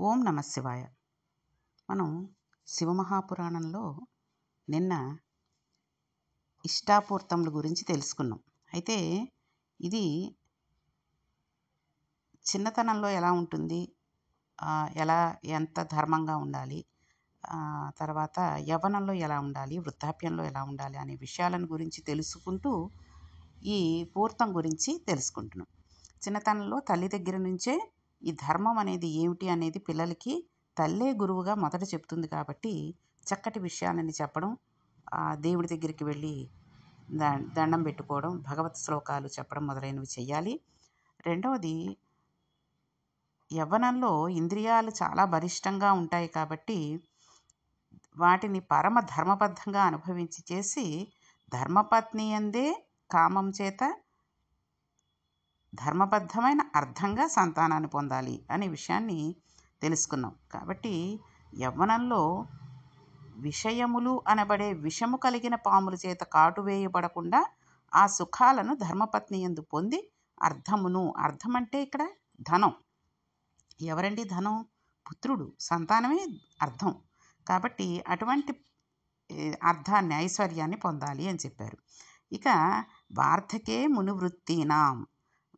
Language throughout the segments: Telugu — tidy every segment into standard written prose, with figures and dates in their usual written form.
ఓం నమ శివాయ. మనం శివమహాపురాణంలో నిన్న ఇష్టాపూర్తముల గురించి తెలుసుకున్నాం. అయితే ఇది చిన్నతనంలో ఎలా ఉంటుంది, ఎలా ఎంత ధర్మంగా ఉండాలి, తర్వాత యవ్వనంలో ఎలా ఉండాలి, వృద్ధాప్యంలో ఎలా ఉండాలి అనే విషయాలను గురించి తెలుసుకుంటూ ఈ పూర్తం గురించి తెలుసుకుంటున్నాం. చిన్నతనంలో తల్లి దగ్గర నుంచే ఈ ధర్మం అనేది ఏమిటి అనేది పిల్లలకి తల్లే గురువుగా మొదట చెప్తుంది కాబట్టి చక్కటి విషయాలని చెప్పడం, దేవుడి దగ్గరికి వెళ్ళి దండం పెట్టుకోవడం, భగవత్ శ్లోకాలు చెప్పడం మొదలైనవి చెయ్యాలి. రెండవది, యవ్వనంలో ఇంద్రియాలు చాలా బలిష్టంగా ఉంటాయి కాబట్టి వాటిని పరమ ధర్మబద్ధంగా అనుభవించి చేసి ధర్మపత్ని అందే కామం చేత ధర్మబద్ధమైన అర్థంగా సంతానాన్ని పొందాలి అనే విషయాన్ని తెలుసుకున్నాం. కాబట్టి యవ్వనంలో విషయములు అనబడే విషము కలిగిన పాముల చేత కాటు వేయబడకుండా ఆ సుఖాలను ధర్మపత్ని యందు పొంది అర్థం అంటే ఇక్కడ ధనం. ఎవరండి ధనం? పుత్రుడు, సంతానమే అర్థం. కాబట్టి అటువంటి అర్థాన్ని, ఐశ్వర్యాన్ని పొందాలి అని చెప్పారు. ఇక వార్ధకే మునివృత్తీనాం,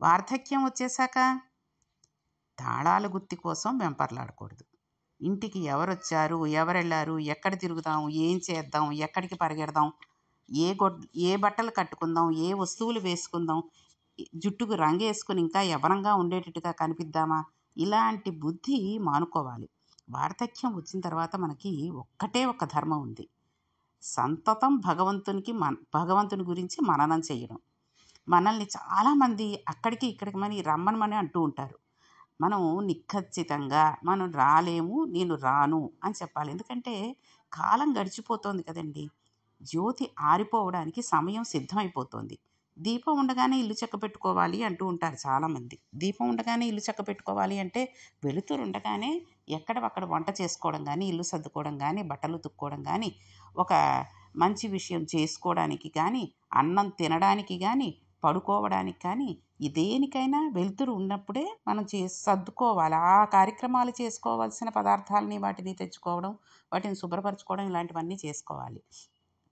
వార్ధక్యం వచ్చేసాక తాళాల గుత్తి కోసం వెంపర్లాడకూడదు. ఇంటికి ఎవరొచ్చారు, ఎవరెళ్ళారు, ఎక్కడ తిరుగుదాం, ఏం చేద్దాం, ఎక్కడికి పరిగెడదాం, ఏ బట్టలు కట్టుకుందాం, ఏ వస్తువులు వేసుకుందాం, జుట్టుకు రంగు వేసుకుని ఇంకా యవ్వనంగా ఉండేటట్టుగా కనిపిద్దామా, ఇలాంటి బుద్ధి మానుకోవాలి. వార్ధక్యం వచ్చిన తర్వాత మనకి ఒక్కటే ఒక ధర్మం ఉంది, సంతతం భగవంతుని గురించి మననం చేయడం. మనల్ని చాలామంది అక్కడికి ఇక్కడికి రమ్మనమని అంటూ ఉంటారు. మనం నిఖచ్చితంగా మనం రాలేము, నేను రాను అని చెప్పాలి. ఎందుకంటే కాలం గడిచిపోతోంది కదండి. జ్యోతి ఆరిపోవడానికి సమయం సిద్ధమైపోతోంది. దీపం ఉండగానే ఇల్లు చక్కబెట్టుకోవాలి అంటూ ఉంటారు చాలామంది. దీపం ఉండగానే ఇల్లు చక్కబెట్టుకోవాలి అంటే వెలుతురు ఉండగానే ఎక్కడవక్కడ వంట చేసుకోవడం కానీ, ఇల్లు సర్దుకోవడం కానీ, బట్టలు ఉతుక్కోవడం కానీ, ఒక మంచి విషయం చేసుకోవడానికి కానీ, అన్నం తినడానికి కానీ, పడుకోవడానికి కానీ, దేనికైనా వెలుతురు ఉన్నప్పుడే మనం సర్దుకోవాలి. ఆ కార్యక్రమాలు చేసుకోవాల్సిన పదార్థాలని వాటిని తెచ్చుకోవడం, వాటిని శుభ్రపరచుకోవడం, ఇలాంటివన్నీ చేసుకోవాలి.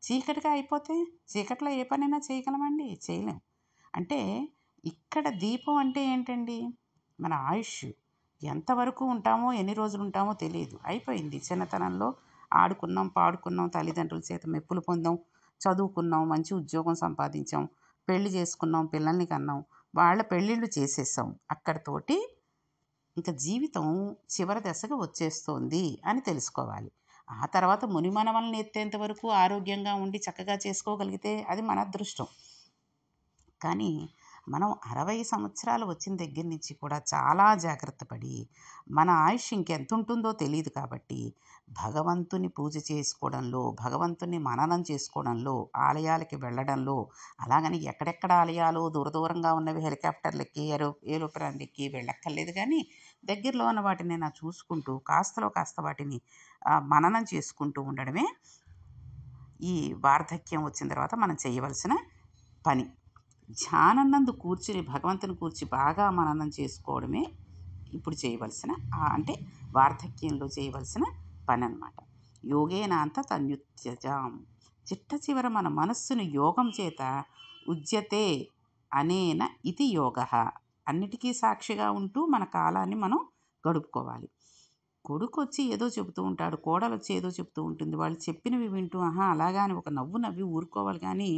చీకటిగా అయిపోతే చీకట్లో ఏ పనైనా చేయగలమండి? చేయలేం. అంటే ఇక్కడ దీపం అంటే ఏంటండి? మన ఆయుష్. ఎంతవరకు ఉంటామో, ఎన్ని రోజులు ఉంటామో తెలియదు. అయిపోయింది. చిన్నతనంలో ఆడుకున్నాం, పాడుకున్నాం, తల్లిదండ్రుల చేత మెప్పులు పొందాం, చదువుకున్నాం, మంచి ఉద్యోగం సంపాదించాం, పెళ్లి చేసుకున్నాం, పిల్లల్ని కన్నాం, వాళ్ళ పెళ్ళిళ్ళు చేసేసాం. అక్కడితోటి ఇంకా జీవితం చివరి దశకు వచ్చేస్తోంది అని తెలుసుకోవాలి. ఆ తర్వాత మునిమనవల్ని ఎత్తేంత వరకు ఆరోగ్యంగా ఉండి చక్కగా చేసుకోగలిగితే అది మన అదృష్టం. కానీ మనం 60 సంవత్సరాలు వచ్చిన దగ్గర నుంచి కూడా చాలా జాగ్రత్త పడి, మన ఆయుష్ ఇంకెంత ఉంటుందో తెలియదు కాబట్టి భగవంతుని పూజ చేసుకోవడంలో, భగవంతుని మననం చేసుకోవడంలో, ఆలయాలకి వెళ్ళడంలో, అలాగని ఎక్కడెక్కడ ఆలయాలు దూరంగా ఉన్నవి హెలికాప్టర్లు ఎక్కి ఏరోప్లేన్లు ఎక్కి వెళ్ళక్కర్లేదు. కానీ దగ్గరలో ఉన్న వాటిని చూసుకుంటూ కాస్తలో కాస్త వాటిని మననం చేసుకుంటూ ఉండడమే ఈ వార్ధక్యం వచ్చిన తర్వాత మనం చేయవలసిన పని. ధ్యానం కూర్చుని భగవంతుని కూర్చి బాగా మననం చేసుకోవడమే ఇప్పుడు చేయవలసిన, అంటే వార్ధక్యంలో చేయవలసిన పని అన్నమాట. యోగేనాంత తన్యుత్యజాం, చిట్ట చివర మన మనస్సును యోగం చేత ఉజ్యతే అనేన ఇది యోగ, అన్నిటికీ సాక్షిగా ఉంటూ మన కాలాన్ని మనం గడుపుకోవాలి. కొడుకు వచ్చి ఏదో చెబుతూ ఉంటాడు, కోడలు వచ్చి ఏదో చెబుతూ ఉంటుంది, వాళ్ళు చెప్పినవి వింటూ అలాగా అని ఒక నవ్వు నవ్వి ఊరుకోవాలి. కానీ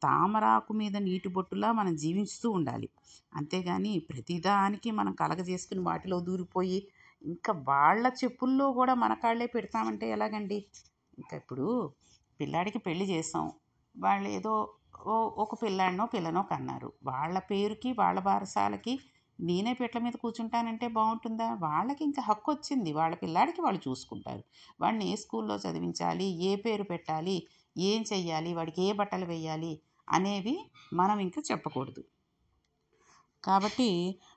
తామరాకు మీద నీటి బొట్టులా మనం జీవిస్తూ ఉండాలి. అంతేగాని ప్రతిదానికి మనం కలగజేసుకుని వాటిలో దూరిపోయి ఇంకా వాళ్ళ చెప్పుల్లో కూడా మన కాళ్ళే పెడతామంటే ఎలాగండి? ఇంకా ఇప్పుడు పిల్లాడికి పెళ్లి చేసాం, వాళ్ళు ఏదో ఒక పిల్లాడినో పిల్లనో కన్నారు, వాళ్ళ పేరుకి వాళ్ళ బారసాలకి నేనే పీటల మీద కూర్చుంటానంటే బాగుంటుందా? వాళ్ళకి ఇంకా హక్కు వచ్చింది, వాళ్ళ పిల్లాడికి వాళ్ళు చూసుకుంటారు. వాడిని ఏ స్కూల్లో చదివించాలి, ఏ పేరు పెట్టాలి, ఏం చెయ్యాలి, వాడికి ఏ బట్టలు వేయాలి అనేవి మనం ఇంకా చెప్పకూడదు. కాబట్టి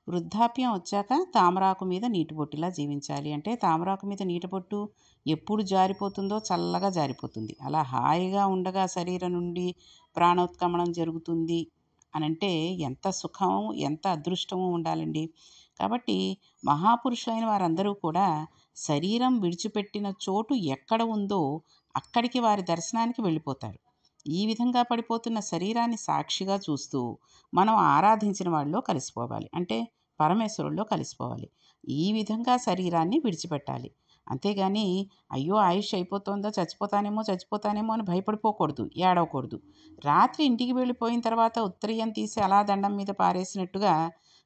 వృద్ధాప్యం వచ్చాక తామరాకు మీద నీటి బొట్టులా జీవించాలి. అంటే తామరాకు మీద నీటి బొట్టు ఎప్పుడు జారిపోతుందో చల్లగా జారిపోతుంది. అలా హాయిగా ఉండగా శరీరం నుండి ప్రాణోత్క్రమణం జరుగుతుంది అనంటే ఎంత సుఖం, ఎంత అదృష్టమో ఉండాలండి. కాబట్టి మహాపురుషులైన వారందరూ కూడా శరీరం విడిచిపెట్టిన చోటు ఎక్కడ ఉందో అక్కడికి వారి దర్శనానికి వెళ్ళిపోతారు. ఈ విధంగా పడిపోతున్న శరీరాన్ని సాక్షిగా చూస్తూ మనం ఆరాధించిన వాళ్ళలో కలిసిపోవాలి. అంటే పరమేశ్వరుల్లో కలిసిపోవాలి. ఈ విధంగా శరీరాన్ని విడిచిపెట్టాలి. అంతేగాని అయ్యో ఆయుష్ అయిపోతుందో, చచ్చిపోతానేమో అని భయపడిపోకూడదు, ఏడవకూడదు. రాత్రి ఇంటికి వెళ్ళిపోయిన తర్వాత ఉత్తరీయం తీసి అలా దండం మీద పారేసినట్టుగా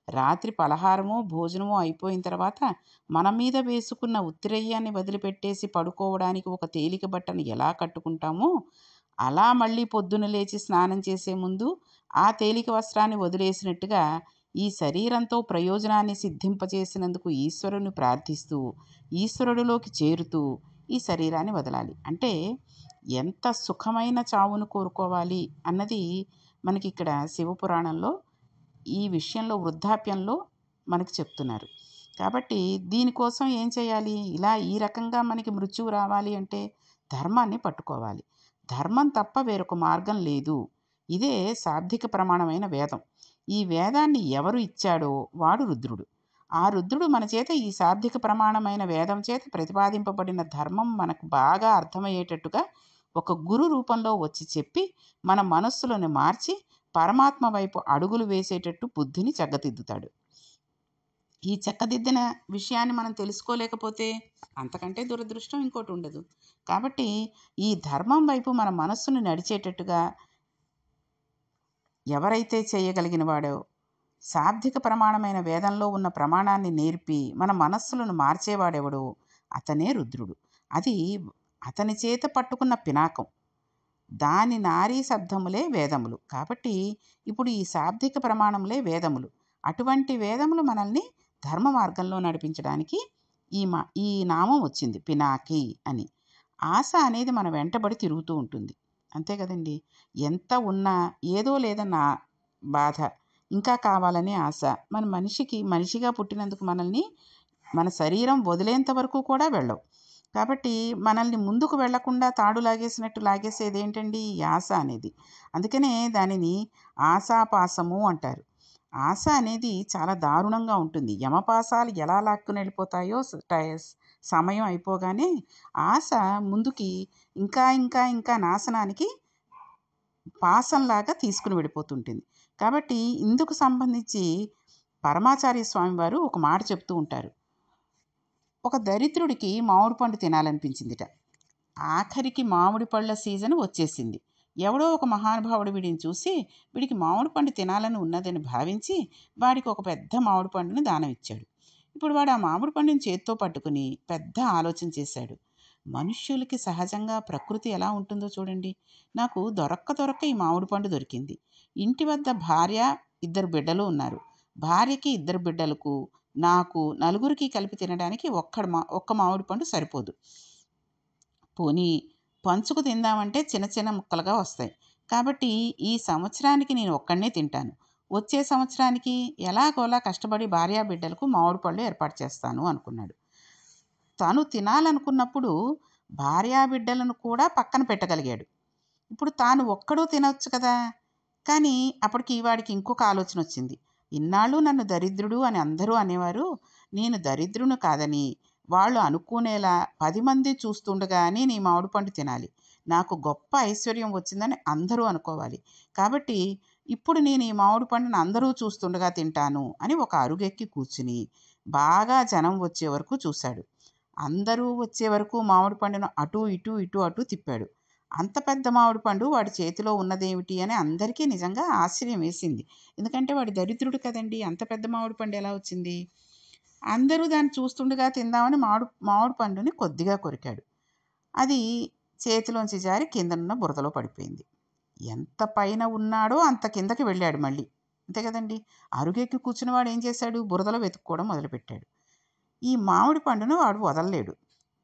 రాత్రి పలహారము భోజనము అయిపోయిన తర్వాత మన మీద వేసుకున్న ఉత్తరీయాన్ని వదిలిపెట్టేసి పడుకోవడానికి ఒక తేలిక బట్టను ఎలా కట్టుకుంటామో, అలా మళ్ళీ పొద్దున లేచి స్నానం చేసే ముందు ఆ తేలిక వస్త్రాన్ని వదిలేసినట్టుగా ఈ శరీరంతో ప్రయోజనాన్ని సిద్ధింపచేసినందుకు ఈశ్వరుని ప్రార్థిస్తూ ఈశ్వరుడిలోకి చేరుతూ ఈ శరీరాన్ని వదలాలి. అంటే ఎంత సుఖమైన చావును కోరుకోవాలి అన్నది మనకి ఇక్కడ శివపురాణంలో ఈ విషయంలో వృద్ధాప్యంలో మనకి చెప్తున్నారు. కాబట్టి దీనికోసం ఏం చేయాలి? ఇలా ఈ రకంగా మనకి మృత్యువు రావాలి అంటే ధర్మాన్ని పట్టుకోవాలి. ధర్మం తప్ప వేరొక మార్గం లేదు. ఇదే శాబ్దిక ప్రమాణమైన వేదం. ఈ వేదాన్ని ఎవరు ఇచ్చాడో వాడు రుద్రుడు. ఆ రుద్రుడు మన చేత ఈ శాబ్దిక ప్రమాణమైన వేదం చేత ప్రతిపాదింపబడిన ధర్మం మనకు బాగా అర్థమయ్యేటట్టుగా ఒక గురు రూపంలో వచ్చి చెప్పి మన మనస్సులను మార్చి పరమాత్మ వైపు అడుగులు వేసేటట్టు బుద్ధిని చక్కదిద్దుతాడు. ఈ చక్కదిద్దిన విషయాన్ని మనం తెలుసుకోలేకపోతే అంతకంటే దురదృష్టం ఇంకోటి ఉండదు. కాబట్టి ఈ ధర్మం వైపు మన మనస్సును నడిచేటట్టుగా ఎవరైతే చేయగలిగిన వాడో, శాబ్దిక ప్రమాణమైన వేదంలో ఉన్న ప్రమాణాన్ని నేర్పి మన మనస్సులను మార్చేవాడెవడో అతనే రుద్రుడు. అది అతని చేత పట్టుకున్న పినాకం. దాని నారీ శబ్దములే వేదములు. కాబట్టి ఇప్పుడు ఈ శాబ్దిక ప్రమాణములే వేదములు. అటువంటి వేదములు మనల్ని ధర్మ మార్గంలో నడిపించడానికి ఈ నామం వచ్చింది, పినాకి అని. ఆశ అనేది మన వెంటబడి తిరుగుతూ ఉంటుంది. అంతే కదండి. ఎంత ఉన్నా ఏదో లేదన్న బాధ, ఇంకా కావాలనే ఆశ మన మనిషిగా పుట్టినందుకు మనల్ని మన శరీరం వదిలేంత వరకు కూడా వెళ్ళవు. కాబట్టి మనల్ని ముందుకు వెళ్లకుండా తాడు లాగేసినట్టు లాగేసేది ఏంటండి? ఈ ఆశ అనేది. అందుకనే దానిని ఆశాపాసము అంటారు. ఆశ అనేది చాలా దారుణంగా ఉంటుంది. యమపాసాలు ఎలా లాక్కుని వెళ్ళిపోతాయో సమయం అయిపోగానే ఆశ ముందుకి ఇంకా ఇంకా ఇంకా నాశనానికి పాసంలాగా తీసుకుని వెళ్ళిపోతుంటుంది. కాబట్టి ఇందుకు సంబంధించి పరమాచార్య స్వామి వారు ఒక మాట చెప్తూ ఉంటారు. ఒక దరిద్రుడికి మామిడి పండు తినాలనిపించిందిట. ఆఖరికి మామిడి పళ్ళ సీజన్ వచ్చేసింది. ఎవడో ఒక మహానుభావుడు వీడిని చూసి వీడికి మామిడి పండు తినాలని ఉన్నదని భావించి వాడికి ఒక పెద్ద మామిడి పండుని దానం ఇచ్చాడు. ఇప్పుడు వాడు ఆ మామిడి పండుని చేత్తో పట్టుకుని పెద్ద ఆలోచన చేశాడు. మనుష్యులకి సహజంగా ప్రకృతి ఎలా ఉంటుందో చూడండి. నాకు దొరక్క ఈ మామిడి పండు దొరికింది. ఇంటి వద్ద భార్య, 2 బిడ్డలు ఉన్నారు. భార్యకి 2 బిడ్డలకు నాకు నలుగురికి కలిపి తినడానికి ఒక్క మామిడి పండు సరిపోదు. పోనీ పంచుకు తిందామంటే చిన్న చిన్న ముక్కలుగా వస్తాయి. కాబట్టి ఈ సంవత్సరానికి నేను ఒక్కడనే తింటాను. వచ్చే సంవత్సరానికి ఎలాగోలా కష్టపడి భార్యా బిడ్డలకు మామిడి పళ్ళు ఏర్పాటు చేస్తాను అనుకున్నాడు. తను తినాలనుకున్నప్పుడు భార్యా బిడ్డలను కూడా పక్కన పెట్టగలిగాడు. ఇప్పుడు తాను ఒక్కడూ తినవచ్చు కదా. కానీ అప్పటికి వాడికి ఇంకొక ఆలోచన వచ్చింది. ఇన్నాళ్ళు నన్ను దరిద్రుడు అని అందరూ అనేవారు. నేను దరిద్రును కాదని వాళ్ళు అనుకునేలా 10 మంది చూస్తుండగానే నీ మామిడి పండు తినాలి. నాకు గొప్ప ఐశ్వర్యం వచ్చిందని అందరూ అనుకోవాలి. కాబట్టి ఇప్పుడు నేను ఈ మామిడి పండును అందరూ చూస్తుండగా తింటాను అని ఒక అరుగెక్కి కూర్చుని బాగా జనం వచ్చే వరకు చూశాడు. అందరూ వచ్చే వరకు మామిడి పండును అటు ఇటు ఇటు అటు తిప్పాడు. అంత పెద్ద మామిడి పండు వాడి చేతిలో ఉన్నదేమిటి అని అందరికీ నిజంగా ఆశ్చర్యం వేసింది. ఎందుకంటే వాడి దరిద్రుడు కదండి. అంత పెద్ద మామిడి పండు ఎలా వచ్చింది? అందరూ దాన్ని చూస్తుండగా తిందామని మామిడి పండుని కొద్దిగా కొరికాడు. అది చేతిలోంచి జారి కిందనున్న బురదలో పడిపోయింది. ఎంత పైన ఉన్నాడో అంత కిందకి వెళ్ళాడు మళ్ళీ. అంతే కదండి. అరుగెక్కి కూర్చున్నవాడు ఏం చేశాడు? బురదలో వెతుక్కోవడం మొదలుపెట్టాడు. ఈ మామిడి పండును వాడు వదలలేడు.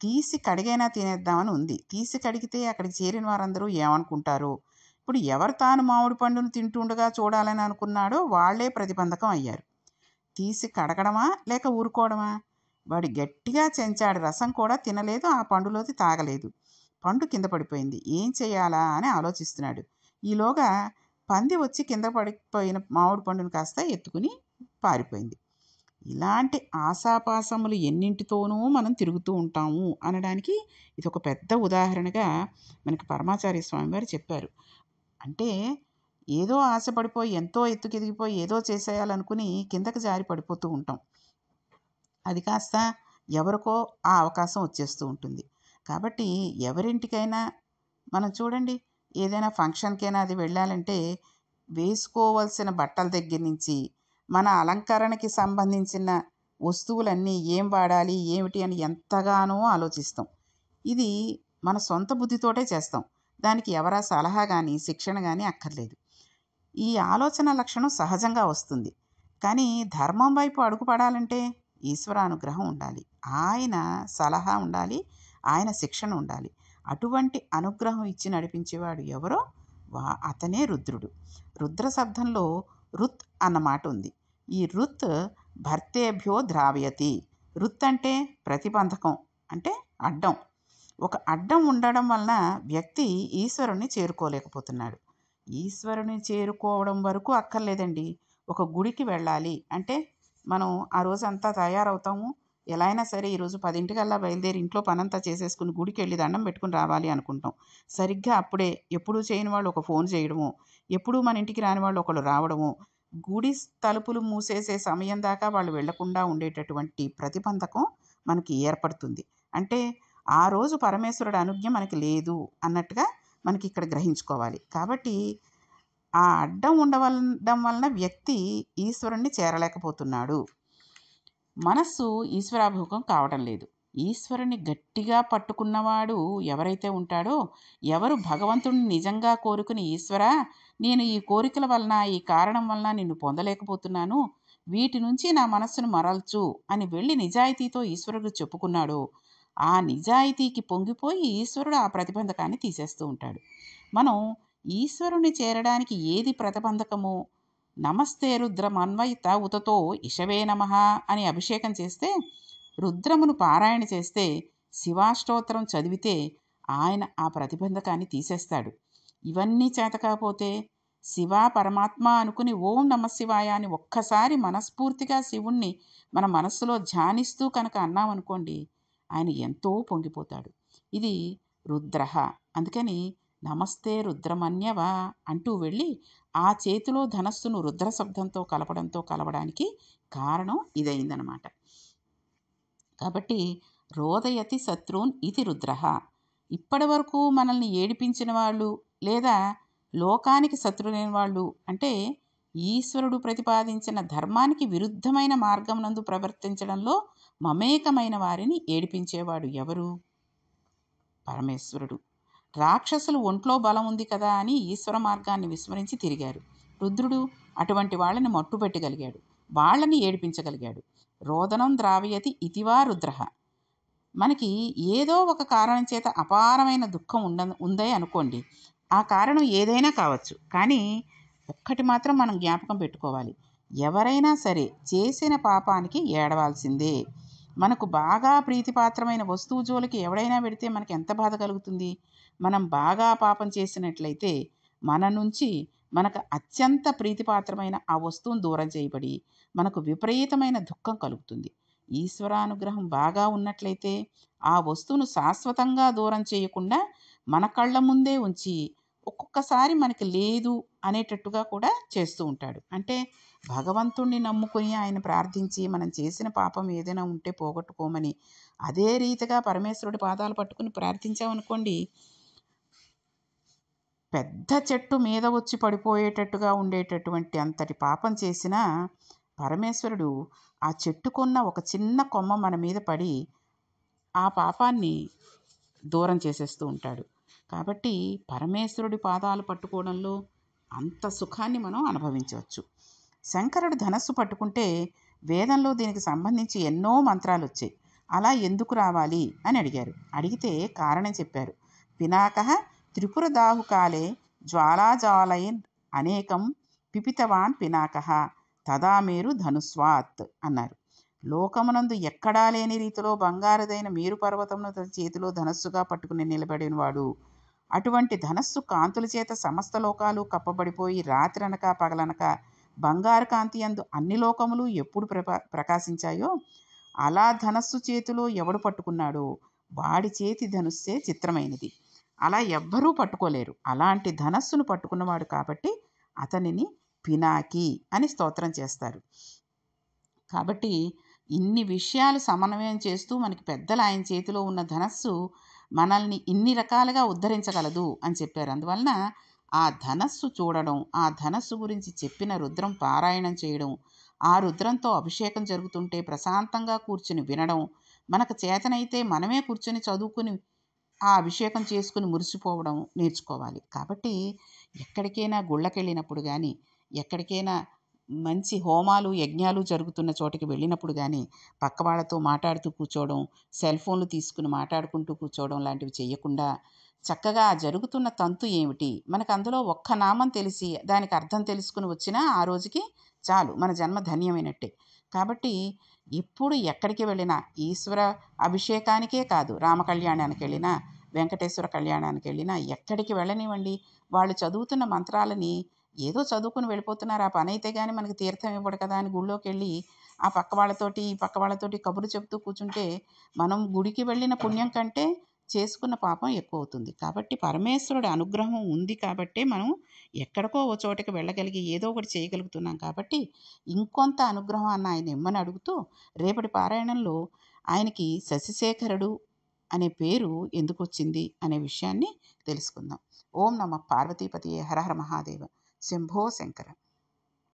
తీసి కడిగైనా తినేద్దామని ఉంది. తీసి కడిగితే అక్కడికి చేరిన వారందరూ ఏమనుకుంటారో. ఇప్పుడు ఎవరు తాను మామిడి పండును తింటుండగా చూడాలని అనుకున్నాడో వాళ్లే ప్రతిబంధకం అయ్యారు. తీసి కడగడమా లేక ఊరుకోవడమా? వాడు గట్టిగా చెంచాడు రసం కూడా తినలేదు, ఆ పండులోది తాగలేదు. పండు కింద పడిపోయింది. ఏం చేయాలా అని ఆలోచిస్తున్నాడు. ఈలోగా పంది వచ్చి కింద పడిపోయిన మామిడి పండును కాస్త ఎత్తుకుని పారిపోయింది. ఇలాంటి ఆశాపాసములు ఎన్నింటితోనూ మనం తిరుగుతూ ఉంటాము అనడానికి ఇదొక పెద్ద ఉదాహరణగా మనకి పరమాచార్య స్వామి వారు చెప్పారు. అంటే ఏదో ఆశపడిపోయి, ఎంతో ఎత్తుకెదిగిపోయి ఏదో చేసేయాలనుకుని కిందకి జారి పడిపోతూ ఉంటాం. అది కాస్త ఎవరికో ఆ అవకాశం వచ్చేస్తూ ఉంటుంది. కాబట్టి ఎవరింటికైనా మనం చూడండి, ఏదైనా ఫంక్షన్‌కైనా అది వెళ్ళాలంటే వేసుకోవాల్సిన బట్టల దగ్గర నుంచి, మన అలంకరణకి సంబంధించిన వస్తువులన్నీ ఏం వాడాలి, ఏమిటి అని ఎంతగానో ఆలోచిస్తాం. ఇది మన సొంత బుద్ధితోటే చేస్తాం. దానికి ఎవరా సలహా గాని, శిక్షణ గాని అక్కర్లేదు. ఈ ఆలోచన లక్షణం సహజంగా వస్తుంది. కానీ ధర్మం వైపు అడుగుపడాలంటే ఈశ్వరానుగ్రహం ఉండాలి. ఆయన సలహా ఉండాలి. ఆయన శిక్షణ ఉండాలి. అటువంటి అనుగ్రహం ఇచ్చి నడిపించేవాడు ఎవరో అతనే రుద్రుడు. రుద్ర శబ్దంలో రుత్ అన్న మాట ఉంది. ఈ రుత్ భర్తేభ్యో ద్రావ్యతి. రుత్ అంటే ప్రతిబంధకం, అంటే అడ్డం. ఒక అడ్డం ఉండడం వలన వ్యక్తి ఈశ్వరుణ్ణి చేరుకోలేకపోతున్నాడు. ఈశ్వరుని చేరుకోవడం వరకు అక్కర్లేదండి. ఒక గుడికి వెళ్ళాలి అంటే మనం ఆ రోజంతా తయారవుతాము. ఎలా అయినా సరే ఈరోజు 10:00కల్లా బయలుదేరి ఇంట్లో పనంతా చేసేసుకుని గుడికెళ్ళి దండం పెట్టుకుని రావాలి అనుకుంటాం. సరిగ్గా అప్పుడే ఎప్పుడూ చేయని వాళ్ళు ఒక ఫోన్ చేయడమో, ఎప్పుడూ మన ఇంటికి రాని వాళ్ళు ఒకళ్ళు రావడమో, గుడి తలుపులు మూసేసే సమయం దాకా వాళ్ళు వెళ్ళకుండా ఉండేటటువంటి ప్రతిబంధకం మనకి ఏర్పడుతుంది. అంటే ఆ రోజు పరమేశ్వరుడి అనుజ్ఞ మనకి లేదు అన్నట్టుగా మనకి ఇక్కడ గ్రహించుకోవాలి. కాబట్టి ఆ అడ్డం ఉండడం వలన వ్యక్తి ఈశ్వరుణ్ణి చేరలేకపోతున్నాడు. మనస్సు ఈశ్వరాభిముఖం కావడం లేదు. ఈశ్వరుని గట్టిగా పట్టుకున్నవాడు ఎవరైతే ఉంటాడో, ఎవరు భగవంతుడిని నిజంగా కోరుకుని, ఈశ్వరా, నేను ఈ కోరికల వలన, ఈ కారణం వలన నిన్ను పొందలేకపోతున్నాను, వీటి నుంచి నా మనస్సును మరల్చు అని వెళ్ళి నిజాయితీతో ఈశ్వరుడు చెప్పుకున్నాడో, ఆ నిజాయితీకి పొంగిపోయి ఈశ్వరుడు ఆ ప్రతిబంధకాన్ని తీసేస్తూ ఉంటాడు. మనం ఈశ్వరుని చేరడానికి ఏది ప్రతిబంధకమో, నమస్తే రుద్రమన్వయిత ఉతతో ఇషవే నమః అని అభిషేకం చేస్తే, రుద్రమును పారాయణ చేస్తే, శివాష్టోత్తరం చదివితే ఆయన ఆ ప్రతిబంధకాన్ని తీసేస్తాడు. ఇవన్నీ చేతకాపోతే శివ పరమాత్మ అనుకుని ఓం నమఃశివాయ అని ఒక్కసారి మనస్ఫూర్తిగా శివుణ్ణి మన మనస్సులో ధ్యానిస్తూ కనుక అన్నామనుకోండి, ఆయన ఎంతో పొంగిపోతాడు. ఇది రుద్రః. అందుకని నమస్తే రుద్రమన్యవ అంటూ వెళ్ళి ఆ చేతిలో ధనస్సును రుద్ర శబ్దంతో కలవడానికి కారణం ఇదయిందనమాట. కాబట్టి రోదయతి శత్రూన్ ఇది రుద్రః. ఇప్పటి వరకు మనల్ని ఏడిపించిన వాళ్ళు, లేదా లోకానికి శత్రులైన వాళ్ళు, అంటే ఈశ్వరుడు ప్రతిపాదించిన ధర్మానికి విరుద్ధమైన మార్గం నందు ప్రవర్తించడంలో మమేకమైన వారిని ఏడిపించేవాడు ఎవరు? పరమేశ్వరుడు. రాక్షసులు ఒంట్లో బలం ఉంది కదా అని ఈశ్వర మార్గాన్ని విస్మరించి తిరిగారు. రుద్రుడు అటువంటి వాళ్ళని మట్టుపెట్టగలిగాడు, వాళ్ళని ఏడిపించగలిగాడు. రోదనం ద్రావయతి ఇతివా రుద్రః. మనకి ఏదో ఒక కారణం చేత అపారమైన దుఃఖం ఉందే అనుకోండి. ఆ కారణం ఏదైనా కావచ్చు. కానీ ఒక్కటి మాత్రం మనం జ్ఞాపకం పెట్టుకోవాలి. ఎవరైనా సరే చేసిన పాపానికి ఏడవాల్సిందే. మనకు బాగా ప్రీతిపాత్రమైన వస్తువు జోలికి ఎవడైనా వెడితే మనకి ఎంత బాధ కలుగుతుంది? మనం బాగా పాపం చేసినట్లయితే మన నుంచి మనకు అత్యంత ప్రీతిపాత్రమైన ఆ వస్తువును దూరం చేయబడి మనకు విపరీతమైన దుఃఖం కలుగుతుంది. ఈశ్వరానుగ్రహం బాగా ఉన్నట్లయితే ఆ వస్తువును శాశ్వతంగా దూరం చేయకుండా మన కళ్ళ ముందే ఉంచి ఒక్కొక్కసారి మనకి లేదు అనేటట్టుగా కూడా చేస్తూ ఉంటాడు. అంటే భగవంతుణ్ణి నమ్ముకుని ఆయన ప్రార్థించి మనం చేసిన పాపం ఏదైనా ఉంటే పోగొట్టుకోమని అదే రీతిగా పరమేశ్వరుడి పాదాలు పట్టుకుని ప్రార్థించామనుకోండి, పెద్ద చెట్టు మీద వచ్చి పడిపోయేటట్టుగా ఉండేటటువంటి అంతటి పాపం చేసినా పరమేశ్వరుడు ఆ చెట్టుకున్న ఒక చిన్న కొమ్మ మన మీద పడి ఆ పాపాన్ని దూరం చేసేస్తూ ఉంటాడు. కాబట్టి పరమేశ్వరుడి పాదాలు పట్టుకోవడంలో అంత సుఖాన్ని మనం అనుభవించవచ్చు. శంకరుడు ధనస్సు పట్టుకుంటే వేదంలో దీనికి సంబంధించి ఎన్నో మంత్రాలు వచ్చాయి. అలా ఎందుకు రావాలి అని అడిగారు. అడిగితే కారణం చెప్పారు. పినాకః త్రిపురదాహుకాలే జ్వాలాజాలైన్ అనేకం పిపితవాన్ పినాకః తదా మేరు ధనుస్వాత్ అన్నారు. లోకమునందు ఎక్కడా లేని రీతిలో బంగారుదైన మేరు పర్వతమును తన చేతిలో ధనస్సుగా పట్టుకుని నిలబడినవాడు. అటువంటి ధనస్సు కాంతుల చేత సమస్త లోకాలు కప్పబడిపోయి రాత్రనక పగలనక బంగారు కాంతి యందు అన్ని లోకములు ఎప్పుడు ప్రకాశించాయో అలా ధనస్సు చేతిలో ఎవడు పట్టుకున్నాడో వాడి చేతి ధనుస్సే చిత్రమైనది. అలా ఎవ్వరూ పట్టుకోలేరు. అలాంటి ధనస్సును పట్టుకున్నవాడు కాబట్టి అతనిని పినాకి అని స్తోత్రం చేస్తారు. కాబట్టి ఇన్ని విషయాలు సమన్వయం చేస్తూ మనకి పెద్దలు ఆయన చేతిలో ఉన్న ధనస్సు మనల్ని ఇన్ని రకాలుగా ఉద్ధరించగలదు అని చెప్పారు. అందువలన ఆ ధనస్సు చూడడం, ఆ ధనస్సు గురించి చెప్పిన రుద్రం పారాయణం చేయడం, ఆ రుద్రంతో అభిషేకం జరుగుతుంటే ప్రశాంతంగా కూర్చుని వినడం, మనకు చేతనైతే మనమే కూర్చొని చదువుకుని ఆ అభిషేకం చేసుకుని మురిసిపోవడం నేర్చుకోవాలి. కాబట్టి ఎక్కడికైనా గుళ్ళకెళ్ళినప్పుడు గానీ, ఎక్కడికైనా మంచి హోమాలు, యజ్ఞాలు జరుగుతున్న చోటికి వెళ్ళినప్పుడు గానీ, పక్క వాళ్ళతో మాటాడుతూ కూర్చోవడం, సెల్ ఫోన్‌లు తీసుకుని మాట్లాడుకుంటూ కూర్చోవడం లాంటివి చెయ్యకుండా, చక్కగా ఆ జరుగుతున్న తంతు ఏమిటి, మనకందులో ఒక్క నామం తెలిసి, దానికి అర్థం తెలుసుకొని వచ్చినా ఆ రోజుకి చాలు. మన జన్మ ధన్యమైనట్టే. కాబట్టి ఎప్పుడు ఎక్కడికి వెళ్ళినా ఈశ్వర అభిషేకానికే కాదు, రామ కళ్యాణానికెళ్ళినా, వెంకటేశ్వర కళ్యాణానికెళ్ళినా, ఎక్కడికి వెళ్ళనివ్వండి, వాళ్ళు చదువుతున్న మంత్రాలని ఏదో చదువుకుని వెళ్ళిపోతున్నారు. ఆ పనైతే గాని మనకి తీర్థం ఇవ్వడు కదా అని గుళ్ళోకెళ్ళి ఆ పక్క వాళ్ళతోటి, ఈ పక్క వాళ్ళతోటి కబుర్లు చెప్తూ కూర్చుంటే, మనం గుడికి వెళ్ళిన పుణ్యం కంటే చేసుకున్న పాపం ఎక్కువవుతుంది. కాబట్టి పరమేశ్వరుడి అనుగ్రహం ఉంది కాబట్టే మనం ఎక్కడికో ఓ చోటకి వెళ్ళగలిగి ఏదో ఒకటి చేయగలుగుతున్నాం కాబట్టి, ఇంకొంత అనుగ్రహం అన్న ఆయన ఇమ్మని అడుగుతూ, రేపటి పారాయణంలో ఆయనకి శశిశేఖరుడు అనే పేరు ఎందుకొచ్చింది అనే విషయాన్ని తెలుసుకుందాం. ఓం నమః పార్వతీపతియే హర హర మహాదేవ శంభో శంకర.